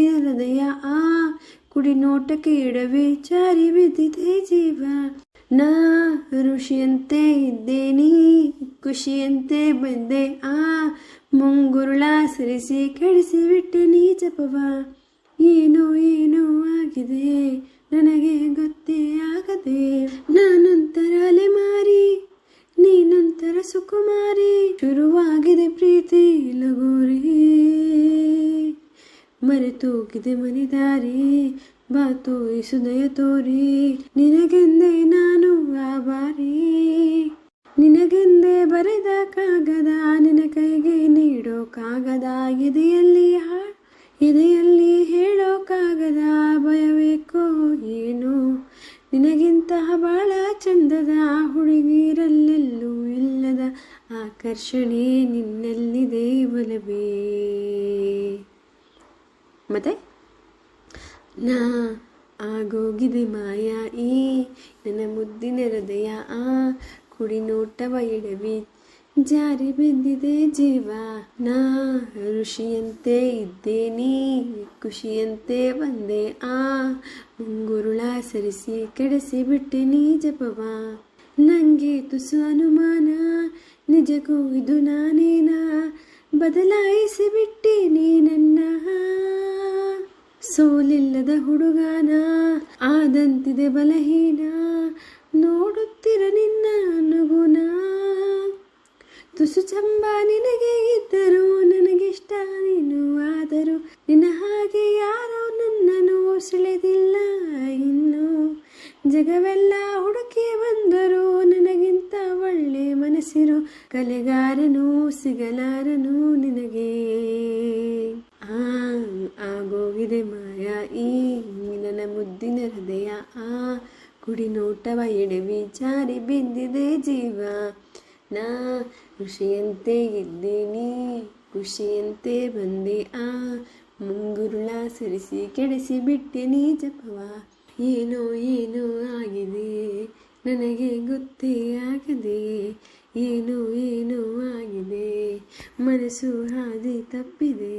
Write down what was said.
ಮುದ್ದಿನ ಹೃದಯ ಕುಡಿ ನೋಟಕ್ಕೆ ಎಡವಿ ಜಾರಿ ಬಿದ್ದಿದೆ ಜೀವ. ನಾ ಋಷಿಯಂತೆ ಇದ್ದೇನಿ, ಖುಷಿಯಂತೆ ಬಂದೆ ಮುಂಗುರುಳ ಸರಿಸಿ ಕೆಡಿಸಿ ಬಿಟ್ಟೆ ನೀ ಜಪವ. ಏನೋ ಏನೋ ಆಗಿದೆ ನನಗೆ ಗೊತ್ತೇ ಆಗದೆ. ನಾನೊಂಥರ ಅಲೆಮಾರಿ, ನೀನೊಂಥರ ಸುಕುಮಾರಿ. ಶುರುವಾಗಿದೆ ಪ್ರೀತಿ ಲಗೋರಿ, ಮರೆತೋಗಿದೆ ಮನೆದಾರಿ. ಬಾತು ಸುದಯ ತೋರಿ, ನಿನಗೆಂದೇ ನಾನು ಆಭಾರಿ. ನಿನಗೆಂದೇ ಬರೆದ ಕಾಗದ, ನಿನ ಕೈಗೆ ನೀಡೋ ಕಾಗದ. ಎದೆಯಲ್ಲಿ ಹೇಳೋ ಕಾಗದ. ಭಯಬೇಕೋ ಏನೋ ನಿನಗಿಂತಹ ಬಾಳ ಚಂದದ ಹುಡುಗಿರಲ್ಲೆಲ್ಲೂ ಇಲ್ಲದ ಆಕರ್ಷಣೆ ನಿನ್ನಲ್ಲಿದೆ ಒಲವೇ. ಮತ್ತೆ ನಾ ಆಗೋಗಿದೆ ಮಾಯ ಈ ನನ್ನ ಮುದ್ದಿನ ಹೃದಯ ಕುಡಿ ನೋಟವ ಎಡವಿ ಜಾರಿ ಬಿದ್ದಿದೆ ಜೀವ. ನಾ ಋಷಿಯಂತೆ ಇದ್ದೇನಿ, ಖುಷಿಯಂತೆ ಬಂದೆ ಮುಂಗುರುಳ ಸರಿಸಿ ಕೆಡಿಸಿ ಬಿಟ್ಟೆ ನೀ ಜಪವ. ನಂಗೆ ತುಸು ಅನುಮಾನ, ನಿಜಕ್ಕೂ ಇದು ನಾನೇನಾ? ಬದಲಾಯಿಸಿ ಬಿಟ್ಟೆ ನೀ ನನ್ನ. ಸೋಲಿಲ್ಲದ ಹುಡುಗಾನ ಆದಂತಿದೆ ಬಲಹೀನ, ನೋಡುತ್ತಿರ ನಿನ್ನ ಅನುಗುಣ. ತುಸು ಚಂಬ ನಿನಗೆ ಇದ್ದರು, ನನಗಿಷ್ಟ ನೀನು ಆದರೂ. ನಿನ್ನ ಹಾಗೆ ಯಾರೋ ನನ್ನನ್ನು ಸೆಳೆದಿಲ್ಲ ಇನ್ನು. ಜಗವೆಲ್ಲ ಹುಡುಕಿ ಬಂದರು, ನನಗಿಂತ ಒಳ್ಳೆ ಮನಸ್ಸಿರೋ ಕಲೆಗಾರನು ಸಿಗಲಾರನು ನಿನಗೆ. ಆಗೋಗಿದೆ ಮಾಯ ಈ ನನ್ನ ಮುದ್ದಿನ ಹೃದಯ ಕುಡಿ ನೋಟವ ಎಡವಿ ಜಾರಿ ಬಿದ್ದಿದೆ ಜೀವ. ನಾ ಋಷಿಯಂತೆ ಇದ್ದೀನಿ, ಖುಷಿಯಂತೆ ಬಂದೆ ಮುಂಗುರುಳ ಸರಿಸಿ ಕೆಡಿಸಿ ಬಿಟ್ಟೆ ನೀ ಜಪವ. ಏನೋ ಏನೋ ಆಗಿದೆ ನನಗೆ ಗೊತ್ತೇ ಆಗದೆ. ಏನೋ ಏನೋ ಆಗಿದೆ ಮನಸ್ಸು ಹಾದಿ ತಪ್ಪಿದೆ.